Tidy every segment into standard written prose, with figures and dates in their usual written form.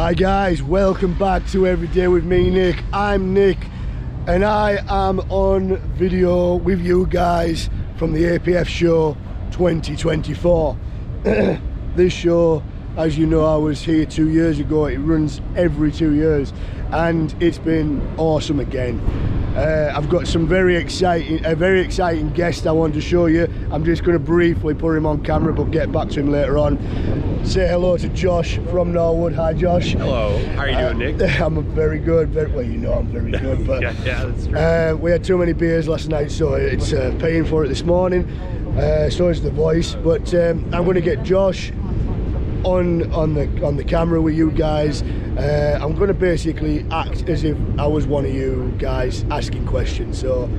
Hi guys, welcome back to Every Day with me, Nick. I'm Nick and I am on video with you guys from the APF Show 2024. This show, as you know, I was here 2 years ago. It runs every 2 years and it's been awesome again. I've got some very exciting guest I want to show you. I'm just going to briefly put him on camera but get back to him later on. Say hello to Josh from Norwood. Hi Josh. Hello, how are you doing, Nick? I'm very good, well, you know I'm very good, but yeah, that's true. we had too many beers last night, so it's paying for it this morning. So is the voice, but I'm going to get Josh on the camera with you guys. I'm going to basically act as if I was one of you guys asking questions. So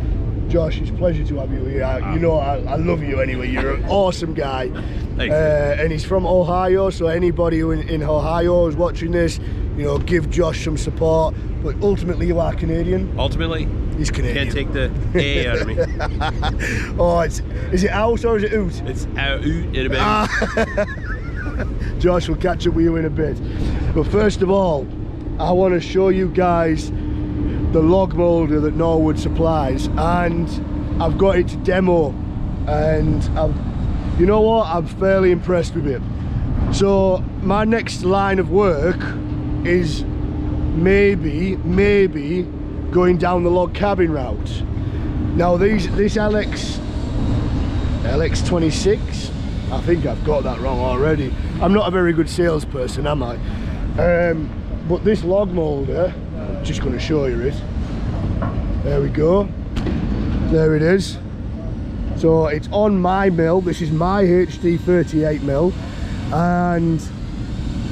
Josh, it's a pleasure to have you here. You know I love you anyway. You're an awesome guy. Thanks. And he's from Ohio, so anybody who in Ohio is watching this, you know, give Josh some support. But ultimately you are Canadian. Ultimately, he's Canadian. Can't take the A out of me. Oh, is it out or is it oot? It's out in a bit. Josh will catch up with you in a bit, but first of all I want to show you guys the log moulder that Norwood supplies, and I've got it to demo, and you know what, I'm fairly impressed with it. So my next line of work is maybe going down the log cabin route. Now this LX26, I think I've got that wrong already. I'm not a very good salesperson, am I? But this log moulder, I'm just going to show you it. There we go. There it is. So it's on my mill. This is my HD 38 mill, and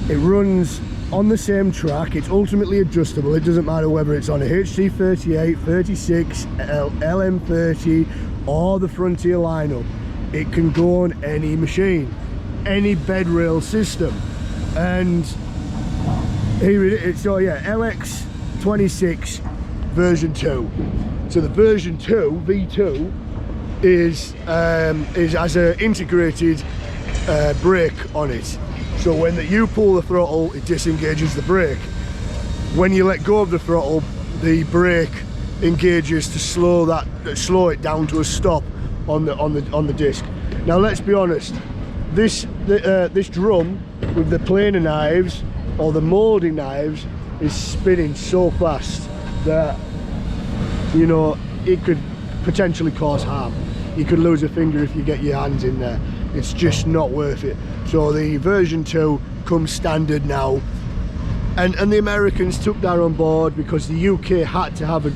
it runs on the same track. It's ultimately adjustable. It doesn't matter whether it's on a HD 38, 36, LM30 or the Frontier lineup. It can go on any machine, any bed rail system. And here it is. So yeah, LX26 version 2. So the version 2 V2 is has an integrated brake on it. So when you pull the throttle, it disengages the brake. When you let go of the throttle, the brake engages to slow it down to a stop on the disc. Now let's be honest, this drum with the planer knives or the moulding knives is spinning so fast that, you know, it could potentially cause harm. You could lose a finger if you get your hands in there. It's just not worth it. So the version 2 comes standard now, and the Americans took that on board because the UK had to have a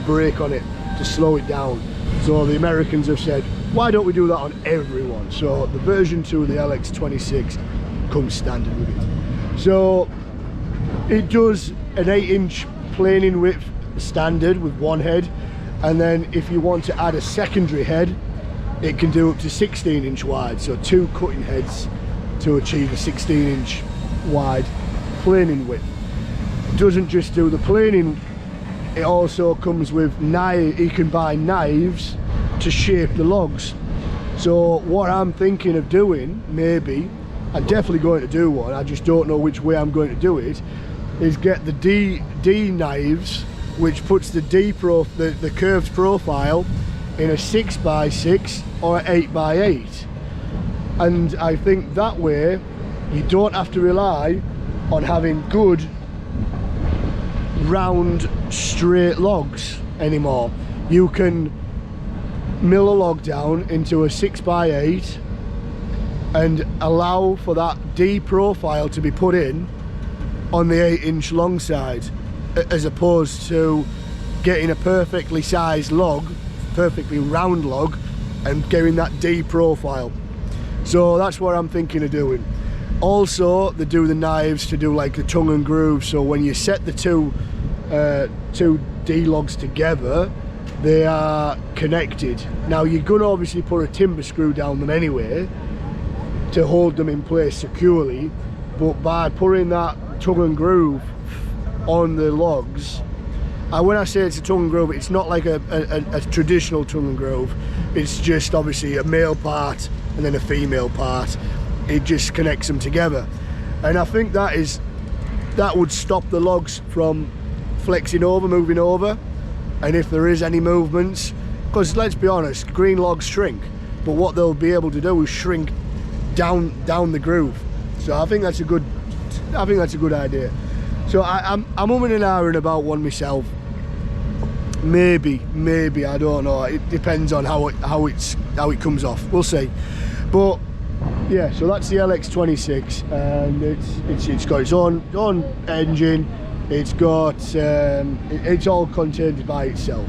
brake on it to slow it down. So the Americans have said, why don't we do that on everyone? So the version 2 of the LX26 comes standard with it. So it does an 8-inch planing width standard with one head, and then if you want to add a secondary head, it can do up to 16-inch wide. So 2 cutting heads to achieve a 16-inch wide planing width. It doesn't just do the planing, it also comes with knife. You can buy knives to shape the logs. So what I'm thinking of doing, maybe, I'm definitely going to do one, I just don't know which way I'm going to do it, is get the D knives, which puts the curved profile in a 6x6 or 8x8. And I think that way you don't have to rely on having good round straight logs anymore. You can mill a log down into a 6x8 and allow for that D profile to be put in on the 8-inch long side, as opposed to getting a perfectly sized log, perfectly round log, and getting that D profile. So that's what I'm thinking of doing. Also, they do the knives to do like the tongue and groove, so when you set the two D logs together, they are connected. Now you're going to obviously put a timber screw down them anyway to hold them in place securely, but by putting that tongue and groove on the logs, and when I say it's a tongue and groove, it's not like a traditional tongue and groove. It's just obviously a male part and then a female part. It just connects them together, and I think that is that would stop the logs from flexing over, moving over. And if there is any movements, because let's be honest, green logs shrink, but what they'll be able to do is shrink down the groove. So I think that's a good idea. So I'm umming and ahhing about one myself. Maybe, I don't know. It depends on how it comes off. We'll see. But yeah, so that's the LX26, and it's got its own engine. It's got it's all contained by itself.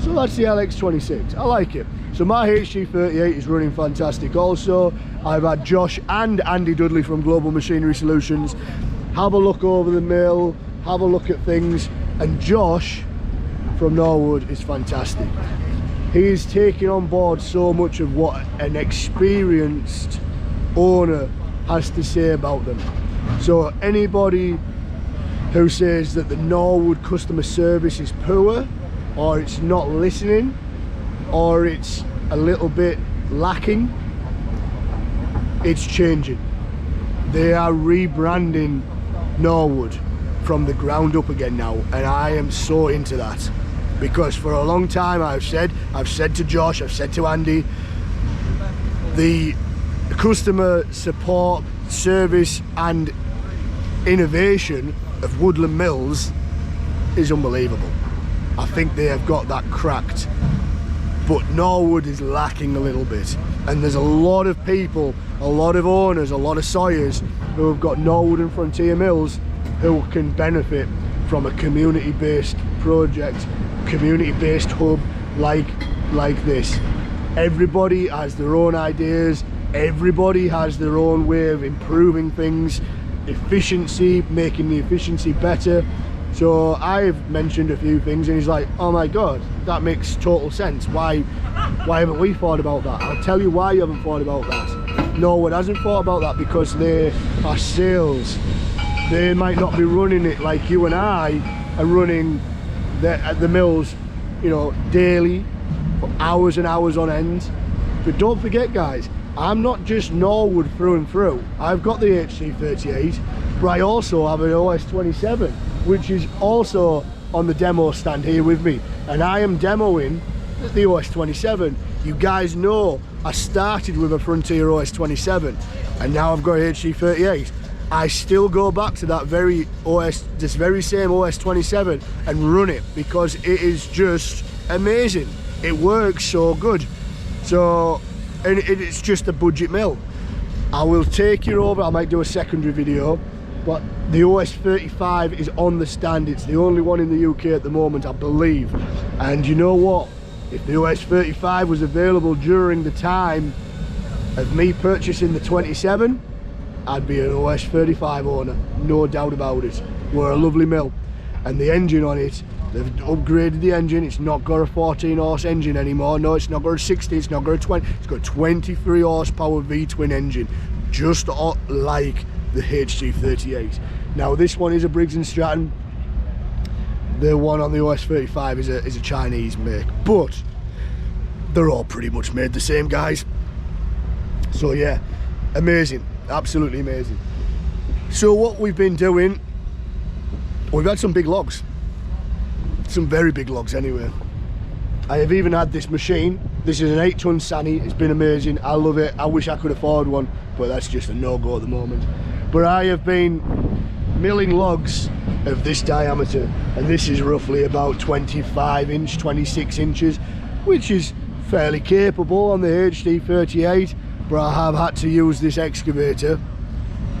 So that's the LX26. I like it. So my HG38 is running fantastic also. I've had Josh and Andy Dudley from Global Machinery Solutions have a look over the mill, have a look at things, and Josh from Norwood is fantastic. He's taking on board so much of what an experienced owner has to say about them. So anybody who says that the Norwood customer service is poor, or it's not listening, or it's a little bit lacking, it's changing. They are rebranding Norwood from the ground up again now, and I am so into that, because for a long time I've said to Josh, I've said to Andy, the customer support, service and innovation of Woodland Mills is unbelievable. I think they have got that cracked, but Norwood is lacking a little bit, and there's a lot of people, a lot of owners, a lot of sawyers who have got Norwood and Frontier Mills who can benefit from a community-based project, community-based hub like this. Everybody has their own ideas, everybody has their own way of improving things, efficiency, making the efficiency better. So I've mentioned a few things and he's like, oh my god, that makes total sense. Why haven't we thought about that? I'll tell you why you haven't thought about that. Norwood hasn't thought about that because they are sales. They might not be running it like you and I are running the mills, you know, daily for hours and hours on end. But don't forget guys, I'm not just Norwood through and through. I've got the HG38, but I also have an OS27, which is also on the demo stand here with me, and I am demoing the OS27. You guys know I started with a Frontier OS27 and now I've got a HG38. I still go back to that this very same OS27 and run it because it is just amazing. It works so good. So, and it's just a budget mill. I will take you over, I might do a secondary video, but the OS35 is on the stand. It's the only one in the UK at the moment, I believe. And you know what? If the OS35 was available during the time of me purchasing the 27, I'd be an OS35 owner, no doubt about it. We're a lovely mill. And the engine on it, they've upgraded the engine. It's not got a 14 horse engine anymore. No, it's not got a 60, it's not got a 20. It's got a 23 horsepower V-twin engine, just like the HG38. Now this one is a Briggs & Stratton. The one on the OS35 is a Chinese make, but they're all pretty much made the same, guys. So yeah, amazing, absolutely amazing. So what we've been doing, we've had some big logs, some very big logs anyway. I have even had this machine. This is an 8-ton Sani. It's been amazing. I love it. I wish I could afford one, but that's just a no-go at the moment. But I have been milling logs of this diameter, and this is roughly about 25 inch, 26 inches, which is fairly capable on the HD38, but I have had to use this excavator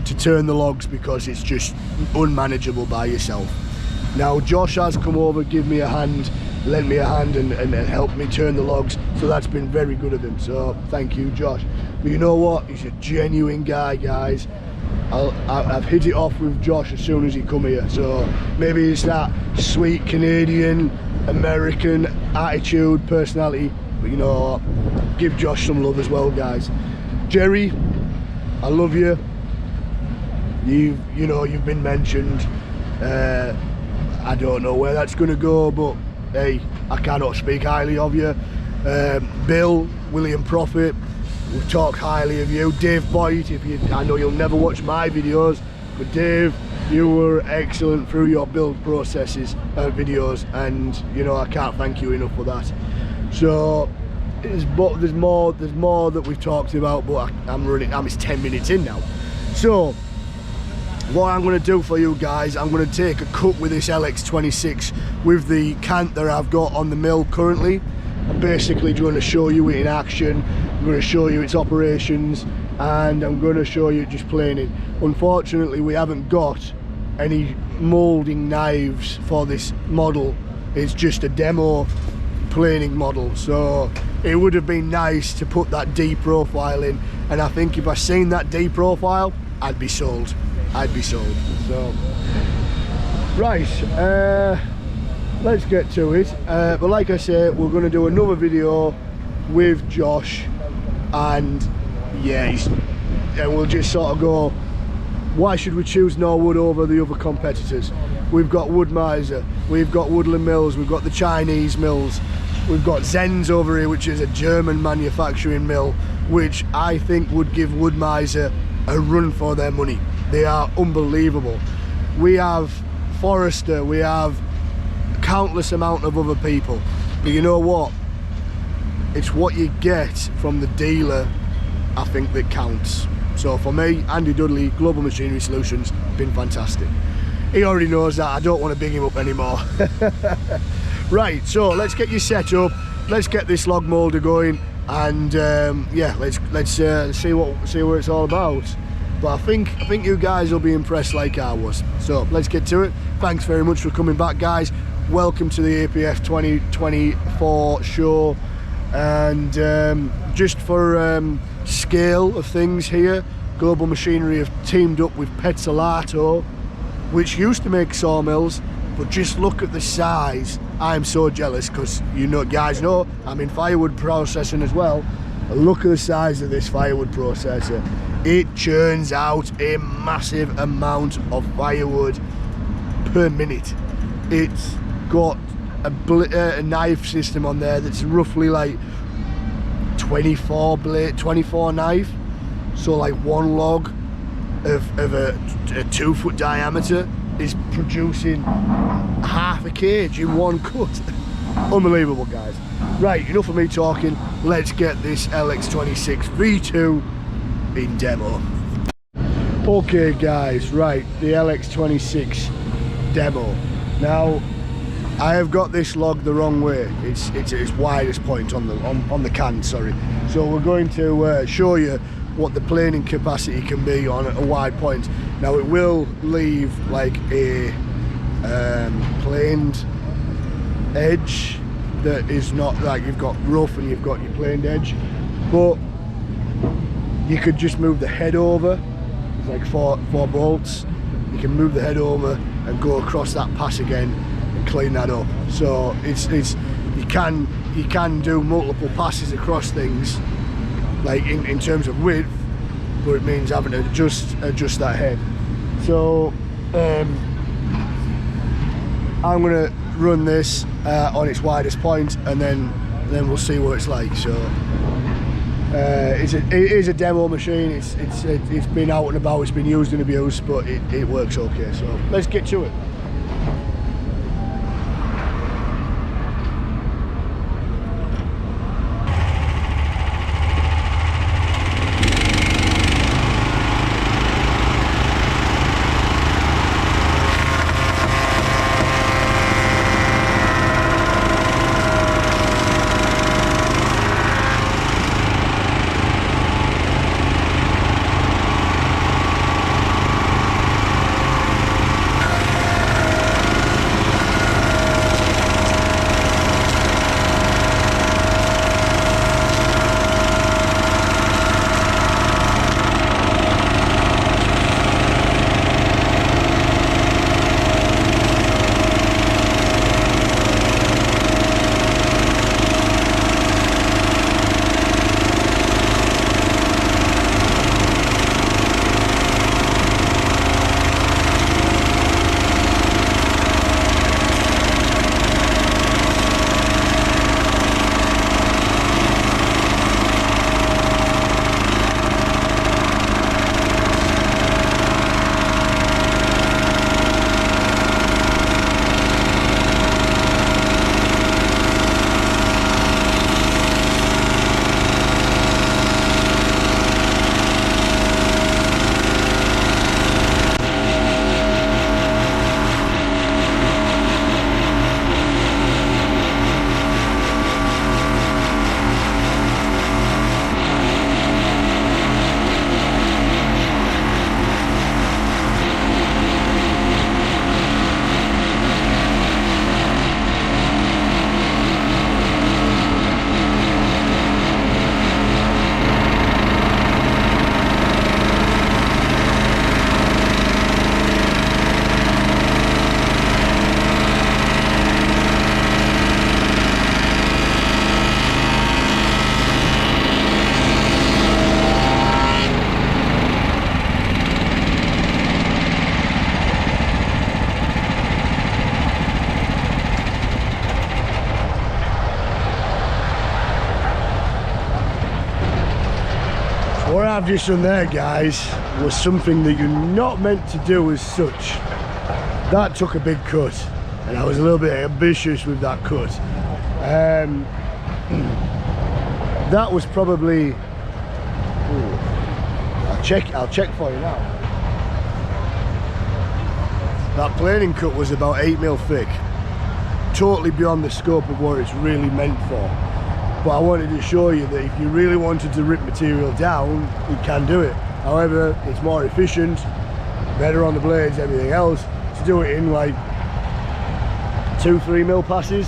to turn the logs because it's just unmanageable by yourself. Now Josh has come over, give me a hand, lent me a hand and helped me turn the logs, so that's been very good of him, so thank you Josh. But you know what, he's a genuine guy, guys. I've hit it off with Josh as soon as he come here, so maybe it's that sweet Canadian American attitude, personality, but you know, give Josh some love as well, guys. Jerry, I love you. You know, you've been mentioned. I don't know where that's going to go, but hey, I cannot speak highly of you. Bill, William Prophet, we've talked highly of you. Dave Boyd, I know you'll never watch my videos, but Dave, You were excellent through your build processes, videos, and you know I can't thank you enough for that. So there's more that we've talked about, but it's 10 minutes in now. So what I'm going to do for you guys, I'm going to take a cut with this LX26 with the cant that I've got on the mill currently. I'm basically going to show you it in action. I'm going to show you its operations, and I'm going to show you just planing. Unfortunately, we haven't got any moulding knives for this model. It's just a demo planing model, so it would have been nice to put that D profile in, and I think if I seen that D profile, I'd be sold. So right, let's get to it. But like I say, we're going to do another video with Josh, and yeah, and we'll just sort of go, why should we choose Norwood over the other competitors? We've got Wood-Mizer, we've got Woodland Mills, we've got the Chinese mills, we've got Zen's over here, which is a German manufacturing mill, which I think would give Wood-Mizer a run for their money. They are unbelievable. We have Forrester, we have countless amount of other people, but you know what? It's what you get from the dealer, I think, that counts. So for me, Andy Dudley, Global Machinery Solutions, been fantastic. He already knows that, I don't want to big him up anymore. Right, so let's get you set up, let's get this log moulder going, and yeah, let's see what it's all about. But I think you guys will be impressed like I was. So let's get to it. Thanks very much for coming back, guys. Welcome to the APF 2024 show. And just for scale of things here, Global Machinery have teamed up with Petzolato, which used to make sawmills, but just look at the size. I'm so jealous, because guys know I'm in firewood processing as well. Look at the size of this firewood processor. It churns out a massive amount of firewood per minute. It's got a knife system on there that's roughly like 24 knife, so like one log of a 2 foot diameter is producing half a cage in one cut. Unbelievable, guys. Right, enough of me talking, let's get this LX26V2 in demo. Okay guys, right, the LX26 demo. Now I have got this log the wrong way. It's its widest point on the can, sorry. So we're going to show you what the planing capacity can be on a wide point. Now it will leave like a planed edge that is not like, you've got rough and you've got your planed edge, but you could just move the head over. It's like four bolts. You can move the head over and go across that pass again and clean that up. So you can do multiple passes across things, like in terms of width, but it means having to adjust that head. So I'm gonna run this on its widest point, and then we'll see what it's like. So it is a demo machine. It's been out and about, it's been used and abused, but it works okay. So let's get to it. I've just done there, guys, was something that you're not meant to do as such. That took a big cut, and I was a little bit ambitious with that cut. That was probably, I'll check for you now. That planing cut was about 8mm thick. Totally beyond the scope of what it's really meant for. But I wanted to show you that if you really wanted to rip material down, you can do it. However, it's more efficient, better on the blades, everything else, to do it in like 2 or 3mm passes.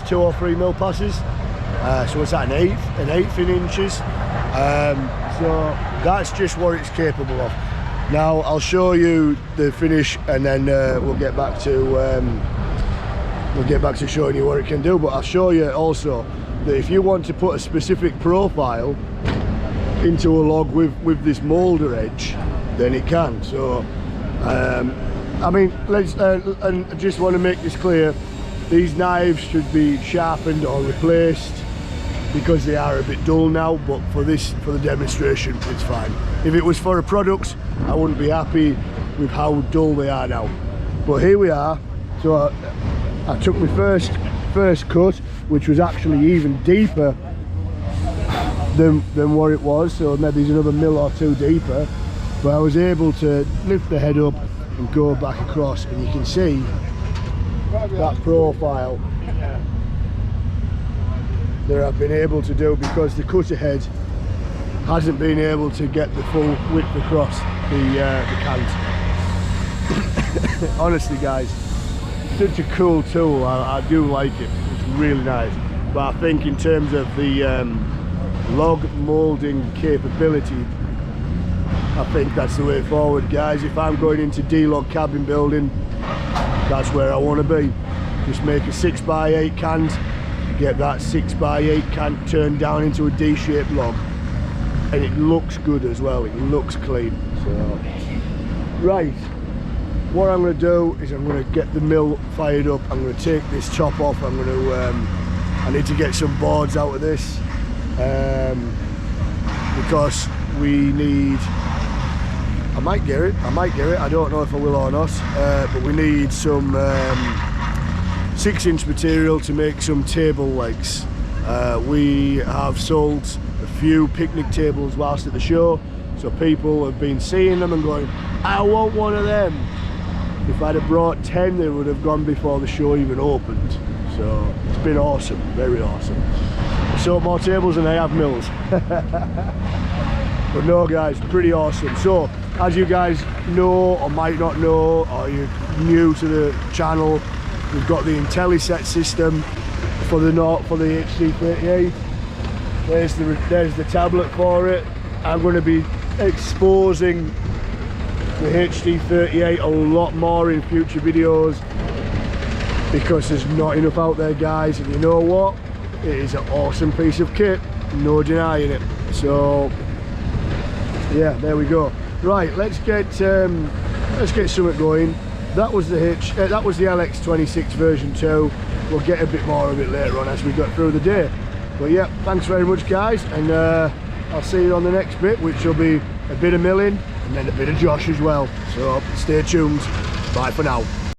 So what's that, an eighth in inches? So that's just what it's capable of. Now I'll show you the finish, and then we'll get back to showing you what it can do. But I'll show you also that if you want to put a specific profile into a log with this moulder edge, then it can. So I mean, and I just want to make this clear, these knives should be sharpened or replaced because they are a bit dull now, but for the demonstration it's fine. If it was for a product, I wouldn't be happy with how dull they are now. But here we are. So I took my first cut, which was actually even deeper than what it was, so maybe it's another mil or two deeper, but I was able to lift the head up and go back across, and you can see that profile that I've been able to do because the cutter head hasn't been able to get the full width across the cant. Honestly, guys, such a cool tool. I do like it. It's really nice. But I think in terms of the log moulding capability, I think that's the way forward, guys. If I'm going into D-log cabin building, that's where I want to be. Just make a 6x8 cant, get that 6x8 cant turned down into a D-shaped log, and it looks good as well. It looks clean. So, right. What I'm going to do is I'm going to get the mill fired up. I'm going to take this top off. I'm going to I need to get some boards out of this because we need, I might get it, I don't know if I will or not, but we need some 6-inch material to make some table legs. We have sold a few picnic tables whilst at the show, so people have been seeing them and going, I want one of them. If I'd have brought 10, they would have gone before the show even opened. So it's been awesome, very awesome. I sold more tables than I have mills. But no, guys, pretty awesome. So as you guys know or might not know, or you're new to the channel, we've got the IntelliSet system for the HD38. There's the tablet for it. I'm going to be exposing the HD38 a lot more in future videos because there's not enough out there, guys, and you know what, it is an awesome piece of kit, no denying it. So yeah, there we go. Right, let's get something going. That was the LX26 version 2. We'll get a bit more of it later on as we go through the day. But yeah, thanks very much, guys, and I'll see you on the next bit, which will be a bit of milling and then a bit of Josh as well. So stay tuned. Bye for now.